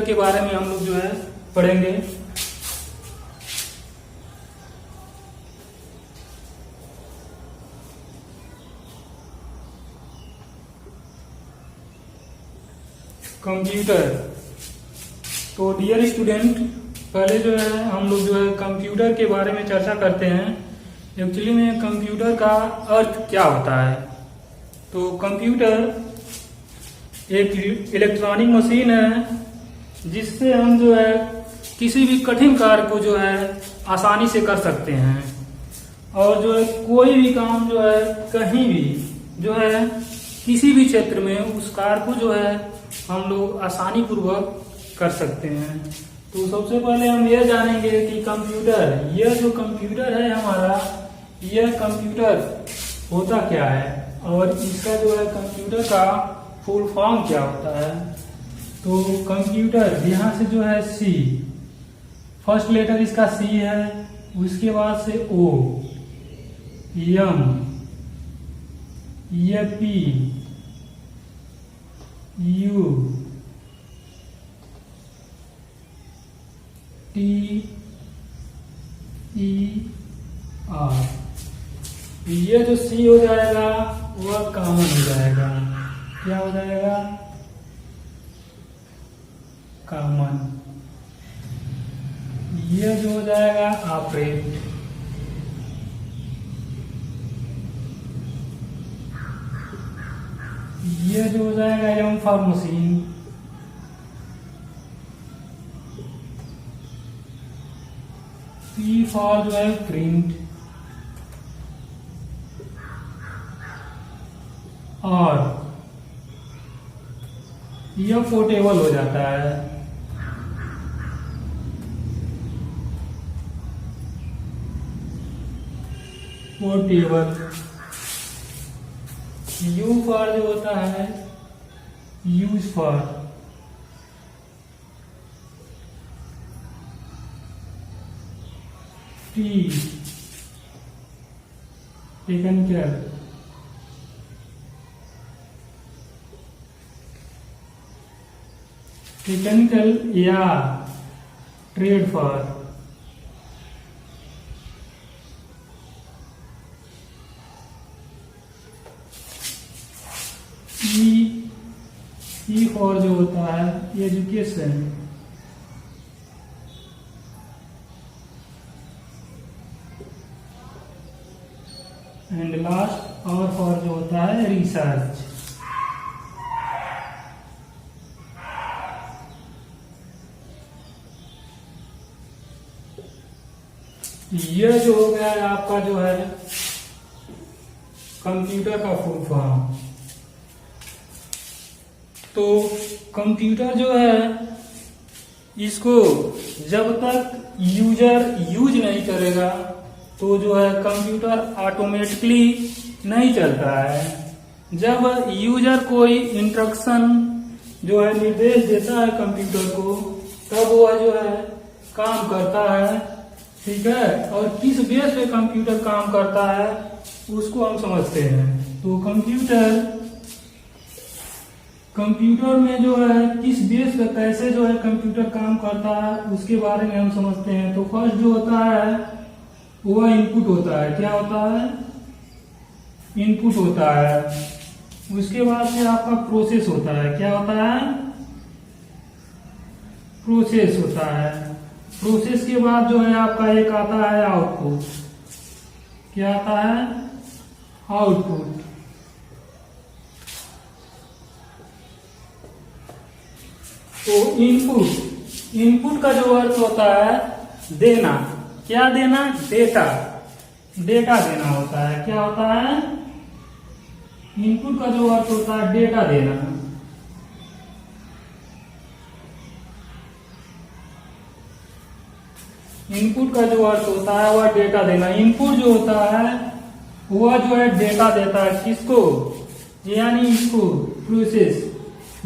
के बारे में हम लोग जो है पढ़ेंगे। कंप्यूटर। तो डियर स्टूडेंट, पहले जो है हम लोग जो है कंप्यूटर के बारे में चर्चा करते हैं। एक्चुअली में कंप्यूटर का अर्थ क्या होता है। तो कंप्यूटर एक इलेक्ट्रॉनिक मशीन है जिससे हम जो है किसी भी कठिन कार्य को जो है आसानी से कर सकते हैं, और जो है कोई भी काम जो है कहीं भी जो है किसी भी क्षेत्र में उस कार्य को जो है हम लोग आसानी पूर्वक कर सकते हैं। तो सबसे पहले हम यह जानेंगे कि कंप्यूटर, यह जो कंप्यूटर है हमारा, यह कंप्यूटर होता क्या है और इसका जो है कंप्यूटर का फुल फॉर्म क्या होता है। तो कंप्यूटर यहाँ से जो है सी, फर्स्ट लेटर इसका सी है, उसके बाद से ओ, एम, ये P, U, T, E, R. ये जो सी हो जाएगा वह कॉमन हो जाएगा। क्या हो जाएगा? कॉमन। ये जो हो जाएगा ऑपरेट। ये जो हो जाएगा M for machine. P for जो है प्रिंट। और यह पोर्टेबल हो जाता है। पोर्टेबल। यू फॉर जो होता है use for. T technical. Technical या ट्रेड फॉर। ई फॉर जो होता है एजुकेशन। एंड लास्ट और फॉर जो होता है रिसर्च। यह जो हो गया है आपका जो है कंप्यूटर का फुल फॉर्म। तो कंप्यूटर जो है इसको जब तक यूजर यूज नहीं करेगा तो जो है कंप्यूटर ऑटोमेटिकली नहीं चलता है। जब यूजर कोई इंस्ट्रक्शन जो है निर्देश देता है कंप्यूटर को, तब वह जो है काम करता है। ठीक है, और किस बेस पे कंप्यूटर काम करता है उसको हम समझते हैं। तो कंप्यूटर में जो है किस बेस पे कैसे जो है कंप्यूटर काम करता है उसके बारे में हम समझते हैं। तो फर्स्ट जो होता है वह इनपुट होता है। क्या होता है? इनपुट होता है। उसके बाद से आपका प्रोसेस होता है। क्या होता है? प्रोसेस होता है। प्रोसेस के बाद जो है आपका एक आता है आउटपुट। क्या आता है? आउटपुट। तो इनपुट का जो अर्थ होता है देना। क्या देना? डेटा। डेटा देना होता है। क्या होता है? इनपुट का जो अर्थ होता है डेटा देना। इनपुट का जो अर्थ होता है वह डेटा देना। इनपुट जो होता है वह जो है डेटा देता है किसको? यानी इसको प्रोसेस।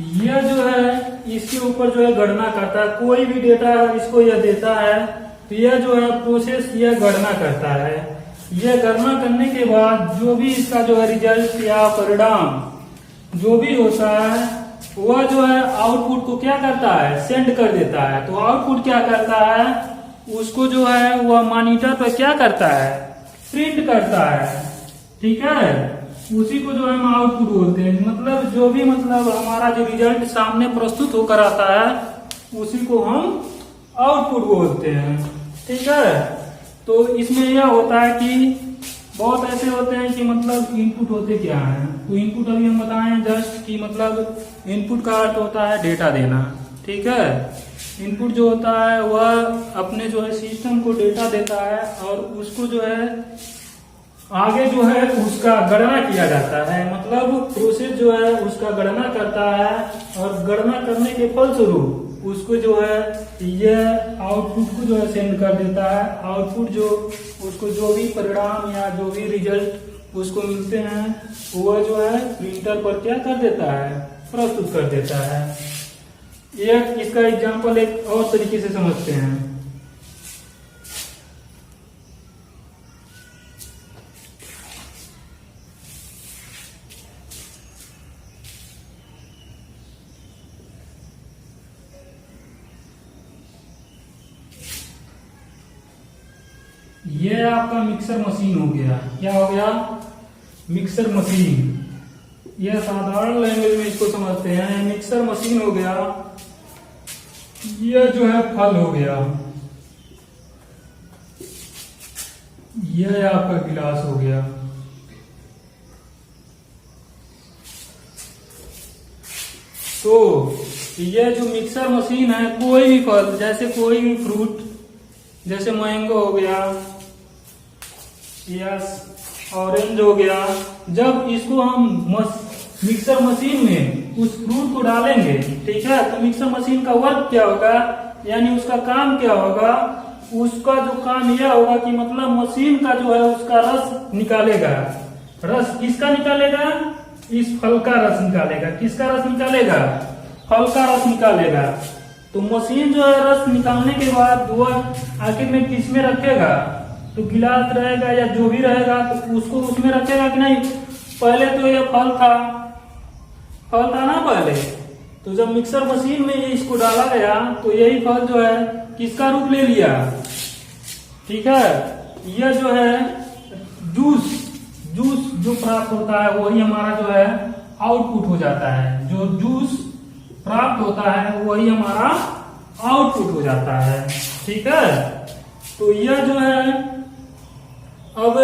यह जो है इसके ऊपर जो है गणना करता है। कोई भी डेटा इसको यह देता है तो यह जो है प्रोसेस यह गणना करता है। यह गणना करने के बाद जो भी इसका जो है रिजल्ट या परिणाम जो भी होता है वह जो है आउटपुट को क्या करता है, सेंड कर देता है। तो आउटपुट क्या करता है, उसको जो है वह मॉनिटर पर क्या करता है, प्रिंट करता है। ठीक है, उसी को जो है हम आउटपुट बोलते हैं। मतलब जो भी मतलब हमारा जो रिजल्ट सामने प्रस्तुत होकर आता है उसी को हम आउटपुट बोलते हैं। ठीक है, तो इसमें यह होता है कि बहुत ऐसे होते हैं कि मतलब इनपुट होते क्या है। तो इनपुट अभी हम बताएं जस्ट कि मतलब इनपुट का अर्थ होता है डेटा देना। ठीक है, इनपुट जो होता है वह अपने जो है सिस्टम को डेटा देता है और उसको जो है आगे जो है उसका गणना किया जाता है। मतलब प्रोसेस जो है उसका गणना करता है और गणना करने के फलस्वरूप उसको जो है ये आउटपुट को जो है सेंड कर देता है। आउटपुट जो उसको जो भी परिणाम या जो भी रिजल्ट उसको मिलते हैं वह जो है प्रिंटर पर क्या कर देता है, प्रस्तुत कर देता है। एक इसका एग्जांपल एक और तरीके से समझते हैं। ये आपका मिक्सर मशीन हो गया। क्या हो गया, मिक्सर मशीन। यह साधारण लैंग्वेज में इसको समझते हैं। मिक्सर मशीन हो गया, यह जो है फल हो गया, यह आपका गिलास हो गया। तो यह जो मिक्सर मशीन है, कोई भी फल जैसे कोई भी फ्रूट जैसे मैंगो हो गया या ऑरेंज हो गया, जब इसको हम मिक्सर मशीन में उस फ्रूट को डालेंगे, ठीक है, तो मिक्सर मशीन का वर्क क्या होगा, यानी उसका काम क्या होगा, उसका जो काम यह होगा कि मतलब मशीन का जो है उसका रस निकालेगा। रस किसका निकालेगा, इस फल का रस निकालेगा। किसका रस निकालेगा, फल का रस निकालेगा। तो मशीन जो है रस निकालने के बाद वह आखिर में किस में रखेगा, तो गिलास रहेगा या जो भी रहेगा तो उसको उसमें रखेगा कि नहीं। पहले तो यह फल था ना पहले, तो जब मिक्सर मशीन में इसको डाला गया तो यही फल जो है किसका रूप ले लिया। ठीक है, यह जो है जूस जो प्राप्त होता है वही हमारा जो है आउटपुट हो जाता है। जो जूस प्राप्त होता है वही हमारा आउटपुट हो जाता है। ठीक है, तो यह जो है अब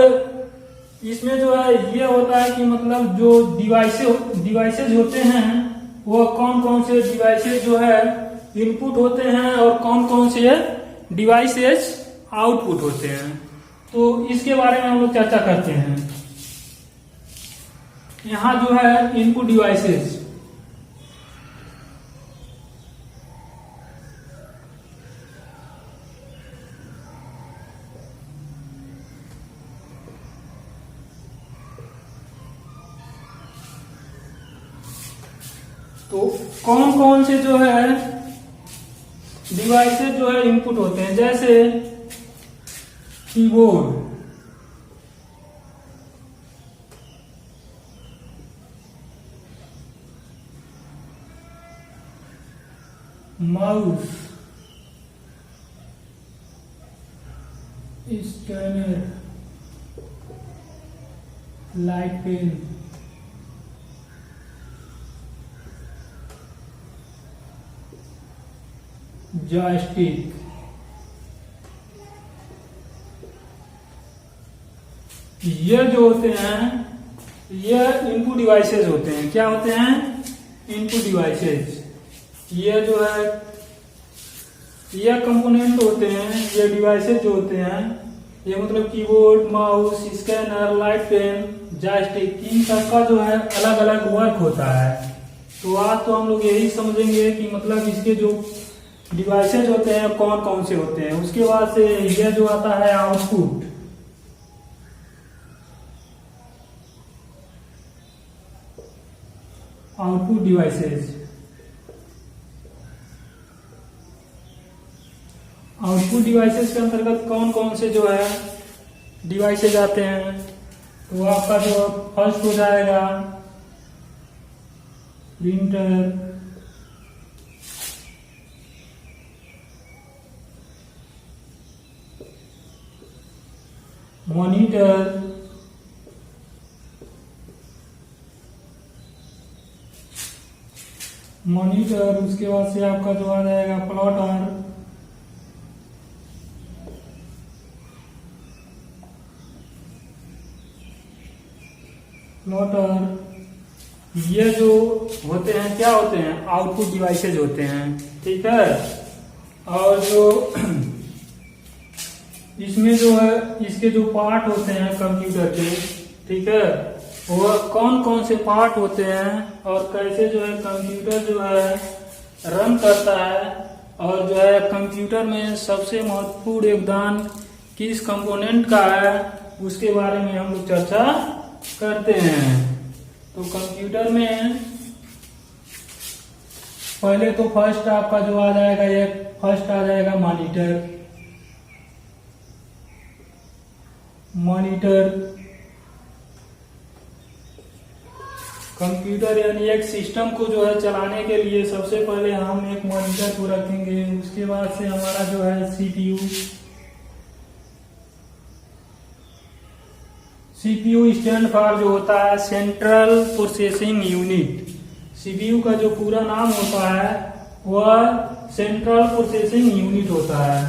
इसमें जो है ये होता है कि मतलब जो डिवाइसेज होते हैं वो कौन कौन से डिवाइसेज जो है इनपुट होते हैं और कौन कौन से डिवाइसेज आउटपुट होते हैं। तो इसके बारे में हम लोग चर्चा करते हैं। यहाँ जो है इनपुट डिवाइसेज, तो कौन कौन से जो है डिवाइसेज जो है इनपुट होते हैं, जैसे keyboard, mouse, scanner, light pen, joystick, ये जो होते हैं ये इनपुट डिवाइसेज होते हैं। क्या होते हैं, इनपुट डिवाइसेज। ये जो है ये कंपोनेंट होते हैं, ये डिवाइसेज जो होते हैं, ये मतलब keyboard, mouse, scanner, light pen, joystick, इन सबका जो है अलग अलग वर्क होता है। तो आज तो हम लोग यही समझेंगे कि मतलब इसके जो डिवाइसेज होते हैं कौन कौन से होते हैं। उसके बाद से यह जो आता है output, output devices. Output devices के अंतर्गत कौन कौन से जो है डिवाइसेज आते हैं, तो आपका जो फर्स्ट हो जाएगा प्रिंटर, मॉनिटर, मॉनिटर, उसके बाद से आपका जो आ जाएगा प्लॉटर, प्लॉटर। ये जो होते हैं क्या होते हैं, आउटपुट डिवाइसेज होते हैं, ठीक है। और जो इसमें जो है इसके जो पार्ट होते हैं कंप्यूटर के, ठीक है, वो कौन कौन से पार्ट होते हैं और कैसे जो है कंप्यूटर जो है रन करता है, और जो है कंप्यूटर में सबसे महत्वपूर्ण योगदान किस कंपोनेंट का है, उसके बारे में हम लोग चर्चा करते हैं। तो कंप्यूटर में पहले तो फर्स्ट आपका जो आ जाएगा, ये फर्स्ट आ जाएगा मॉनिटर, मॉनिटर कंप्यूटर यानी एक सिस्टम को जो है चलाने के लिए सबसे पहले हम एक मॉनिटर को रखेंगे। उसके बाद से हमारा जो है सीपीयू, सीपीयू स्टैंड फॉर जो होता है सेंट्रल प्रोसेसिंग यूनिट। सीपीयू का जो पूरा नाम होता है वह सेंट्रल प्रोसेसिंग यूनिट होता है।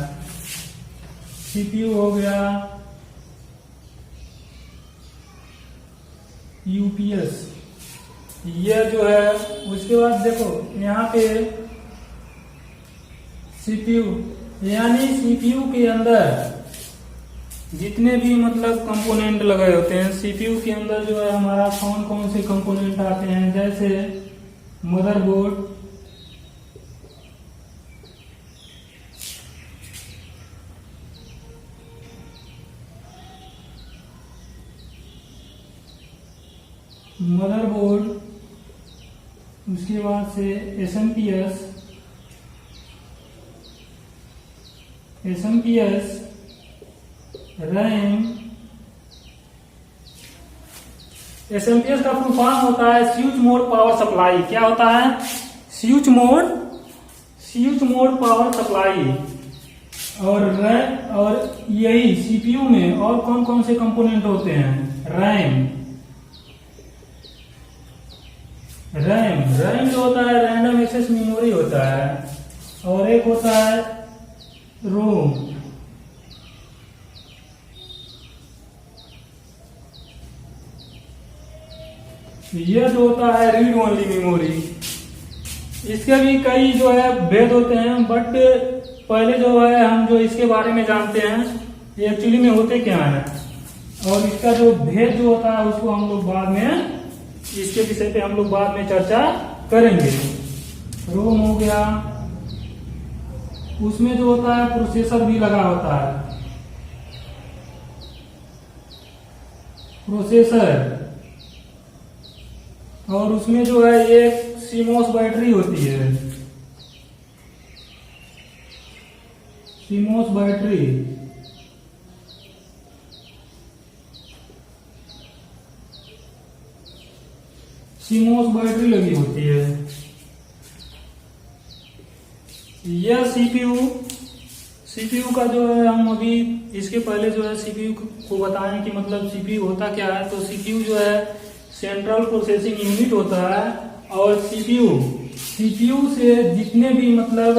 सीपीयू हो गया, यूपीएस, ये जो है। उसके बाद देखो यहाँ पे सीपीयू, यानी सीपीयू के अंदर जितने भी मतलब कंपोनेंट लगे होते हैं, सीपीयू के अंदर जो है हमारा कौन कौन से कंपोनेंट आते हैं, जैसे मदरबोर्ड, मदरबोर्ड, उसके बाद से एसएमपीएस, एसएमपीएस, रैम। एसएमपीएस का फुल फॉर्म होता है स्विच मोड पावर सप्लाई। क्या होता है? Switch mode, switch mode power supply. और यही सीपीयू में और कौन कौन से कंपोनेंट होते हैं? रैम, रैम जो होता है रैंडम एक्सेस मेमोरी होता है, और एक होता है रोम। यह जो होता है रीड ओनली मेमोरी। इसके भी कई जो है भेद होते हैं, बट पहले जो है हम जो इसके बारे में जानते हैं ये एक्चुअली में होते क्या है, और इसका जो भेद जो होता है उसको हम लोग बाद में, इसके विषय पे हम लोग बाद में चर्चा करेंगे। रोम हो गया, उसमें जो होता है प्रोसेसर भी लगा होता है, प्रोसेसर। और उसमें जो है एक सीमोस बैटरी होती है, सीमोस बैटरी। सीमोस बैटरी लगी होती है। यह सीपीयू का जो है, हम अभी इसके पहले जो है सीपीयू को बताएं कि मतलब सीपीयू होता क्या है। तो सीपीयू जो है सेंट्रल प्रोसेसिंग यूनिट होता है, और सीपीयू से जितने भी मतलब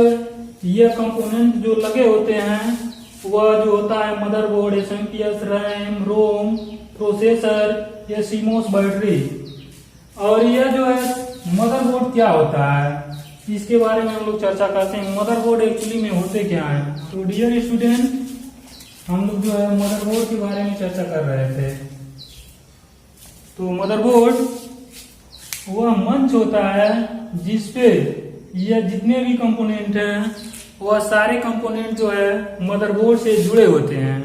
ये कंपोनेंट जो लगे होते हैं वह जो होता है मदरबोर्ड, एसएमपीएस, रैम, रोम, प्रोसेसर, ये सीमोस बैटरी। और यह जो है मदरबोर्ड क्या होता है, इसके बारे में हम लोग चर्चा करते हैं। मदरबोर्ड एक्चुअली में होते क्या है। तो डियर स्टूडेंट, हम लोग जो है मदरबोर्ड के बारे में चर्चा कर रहे थे। तो मदरबोर्ड वह मंच होता है जिसपे ये जितने भी कंपोनेंट हैं वह सारे कंपोनेंट जो है मदरबोर्ड से जुड़े होते हैं,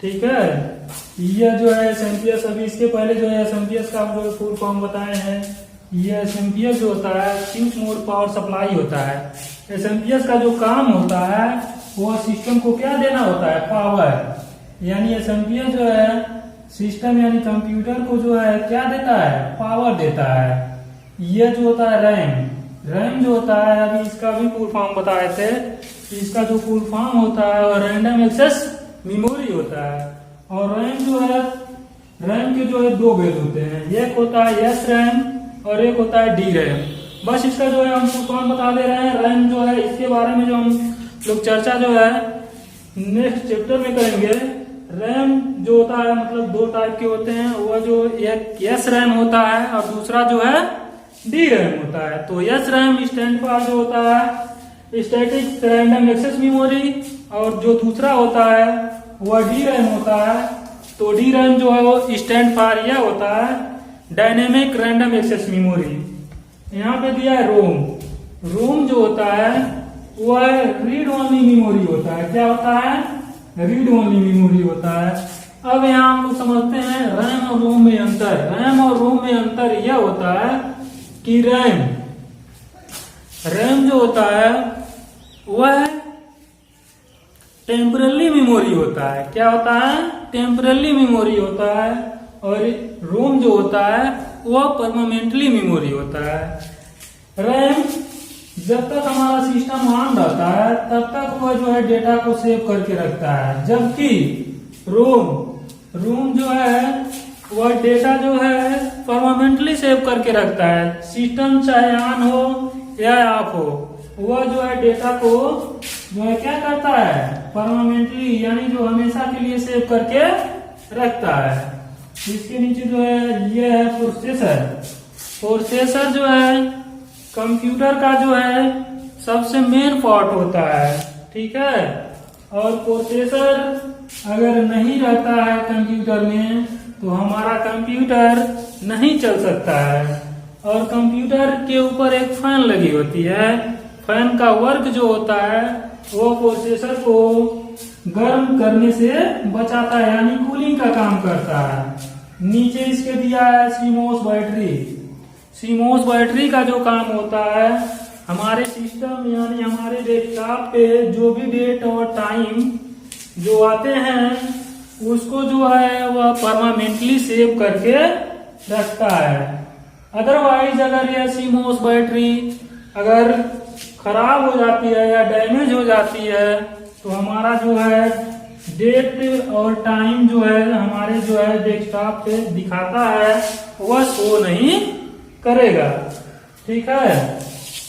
ठीक है। यह जो है एसएमपीएस, अभी इसके पहले जो है एसएमपीएस का हम जो फुल फॉर्म बताए हैं। यह एसएमपीएस जो होता है स्विच मोड पावर सप्लाई होता है। एसएमपीएस का जो काम होता है वह सिस्टम को क्या देना होता है? पावर। यानी एसएमपीएस जो है सिस्टम यानी कंप्यूटर को जो है क्या देता है? पावर देता है। यह जो होता है रैम जो होता है, अभी इसका भी फुल फॉर्म बताए थे। इसका जो फुल फॉर्म होता है वह रैंडम एक्सेस मेमोरी होता है। और रैम जो है, रैम के जो है दो बेस होते हैं, एक होता है एस रैम और एक होता है डी रैम। बस इसका जो है हम कौन बता दे रहे हैं, रैम जो है इसके बारे में जो हम लोग चर्चा जो है नेक्स्ट चैप्टर में करेंगे। रैम जो होता है मतलब दो टाइप के होते हैं, वह जो एक एस रैम होता है और दूसरा जो है डी रैम होता है। तो एस रैम स्टैंड फॉर जो होता है स्टैटिक रैंडम एक्सेस मेमोरी, और जो दूसरा होता है वह डी रैम होता है। तो डी रैम जो है वो स्टैंड फॉर यह होता है डायनेमिक रैंडम एक्सेस मेमोरी। यहाँ पे दिया है रोम। रोम जो होता है वह रीड ओनली मेमोरी होता है। क्या होता है? रीड ओनली मेमोरी होता है। अब यहाँ हम लोग समझते हैं रैम और रोम में अंतर। रैम और रोम में अंतर यह होता है कि रैम जो होता है वह टेम्पररी मेमोरी होता है। क्या होता है? टेम्पररी मेमोरी होता है। और रोम जो होता है वह परमानेंटली मेमोरी होता है। रैम जब तक हमारा सिस्टम ऑन रहता है तब तक वह जो है डेटा को सेव करके रखता है, जबकि रोम जो है वह डेटा जो है परमानेंटली सेव करके रखता है। सिस्टम चाहे ऑन हो या ऑफ हो, वह जो है डेटा को जो है क्या करता है, परमानेंटली यानी जो हमेशा के लिए सेव करके रखता है। इसके नीचे जो है ये है प्रोसेसर। प्रोसेसर जो है कंप्यूटर का जो है सबसे मेन पार्ट होता है, ठीक है। और प्रोसेसर अगर नहीं रहता है कंप्यूटर में तो हमारा कंप्यूटर नहीं चल सकता है। और कंप्यूटर के ऊपर एक फैन लगी होती है। फैन का वर्क जो होता है वो प्रोसेसर को गर्म करने से बचाता है, यानी कूलिंग का काम करता है। नीचे इसके दिया है सीमोस बैटरी। सीमोस बैटरी का जो काम होता है, हमारे सिस्टम यानी हमारे डेस्कटॉप पे जो भी डेट और टाइम जो आते हैं उसको जो है वह परमानेंटली सेव करके रखता है। अदरवाइज अगर यह सीमोस बैटरी अगर खराब हो जाती है या डैमेज हो जाती है तो हमारा जो है डेट और टाइम जो है हमारे जो है डेस्कटॉप पे दिखाता है वह शो नहीं करेगा, ठीक है।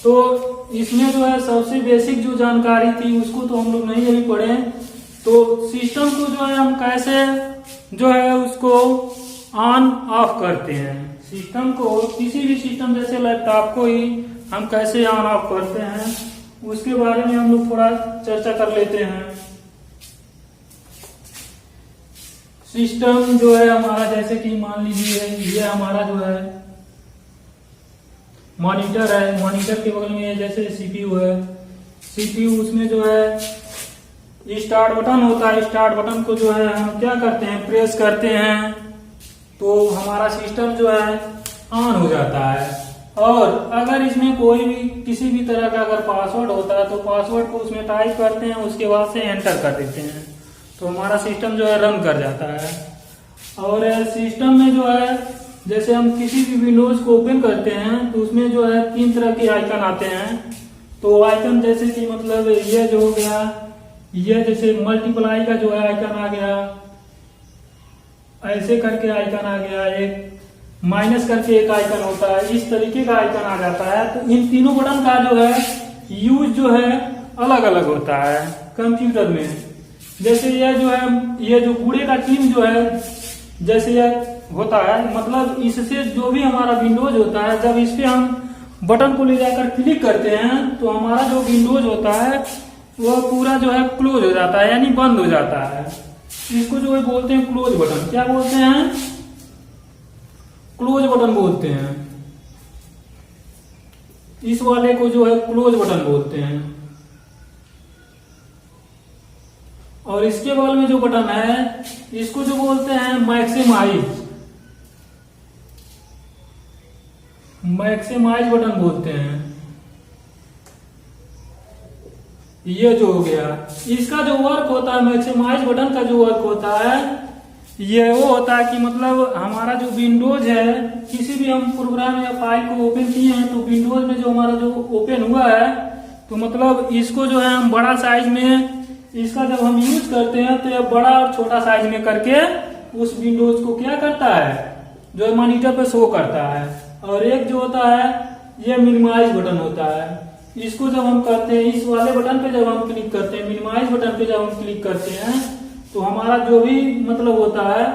तो इसमें जो है सबसे बेसिक जो जानकारी थी उसको तो हम लोग नहीं अभी पढ़े। तो सिस्टम को जो है हम कैसे जो है उसको ऑन ऑफ करते हैं। सिस्टम को किसी भी सिस्टम जैसे लैपटॉप को ही हम कैसे ऑन ऑफ करते हैं उसके बारे में हम लोग थोड़ा चर्चा कर लेते हैं। सिस्टम जो है हमारा, जैसे कि मान लीजिए ये हमारा जो है मॉनिटर है। मॉनिटर के बगल में जैसे सीपीयू है। सीपीयू उसमें जो है स्टार्ट बटन होता है। स्टार्ट बटन को जो है हम क्या करते हैं, प्रेस करते हैं तो हमारा सिस्टम जो है ऑन हो जाता है। और अगर इसमें कोई भी किसी भी तरह का अगर पासवर्ड होता है तो पासवर्ड को उसमें टाइप करते हैं, उसके बाद से एंटर कर देते हैं तो हमारा सिस्टम जो है रन कर जाता है। और सिस्टम में जो है जैसे हम किसी भी विंडोज को ओपन करते हैं तो उसमें जो है 3 तरह के आइकन आते हैं। तो आइकन जैसे कि मतलब ये जो हो गया, ये जैसे मल्टीप्लाई का जो है आइकन आ गया, ऐसे करके आइकन आ गया, एक माइनस करके एक आइकन होता है, इस तरीके का आइकन आ जाता है। तो इन तीनों बटन का जो है यूज जो है अलग अलग होता है कंप्यूटर में। जैसे ये जो है ये जो कूड़े का चिन्ह जो है जैसे ये होता है, मतलब इससे जो भी हमारा विंडोज होता है जब इस पे हम बटन को ले जाकर क्लिक करते हैं तो हमारा जो विंडोज होता है वह पूरा जो है क्लोज हो जाता है, यानी बंद हो जाता है। इसको जो है बोलते हैं क्लोज बटन। क्या बोलते हैं? क्लोज बटन बोलते हैं। इस वाले को जो है क्लोज बटन बोलते हैं। और इसके बगल में जो बटन है इसको जो बोलते हैं मैक्सिमाइज बटन बोलते हैं। ये जो हो गया, इसका जो वर्क होता है मैक्सिमाइज बटन का जो वर्क होता है ये वो होता है कि मतलब हमारा जो विंडोज है, किसी भी हम प्रोग्राम या फाइल को ओपन किए हैं तो विंडोज में जो हमारा जो ओपन हुआ है तो मतलब इसको जो है हम बड़ा साइज में इसका जब हम यूज करते हैं तो ये बड़ा और छोटा साइज में करके उस विंडोज को क्या करता है, जो मॉनिटर पे शो करता है। और एक जो होता है ये मिनिमाइज बटन होता है। इसको जब हम करते हैं, इस वाले बटन पे जब हम क्लिक करते हैं, मिनिमाइज बटन पे जब हम क्लिक करते हैं, तो हमारा जो भी मतलब होता है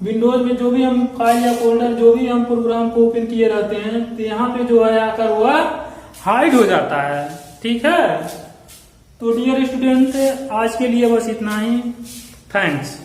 विंडोज में जो भी हम फाइल या फोल्डर जो भी हम प्रोग्राम को ओपन किए रहते हैं, तो यहाँ पे जो है आकर वह हाइड हो जाता है। ठीक है, तो डियर स्टूडेंट आज के लिए बस इतना ही। थैंक्स।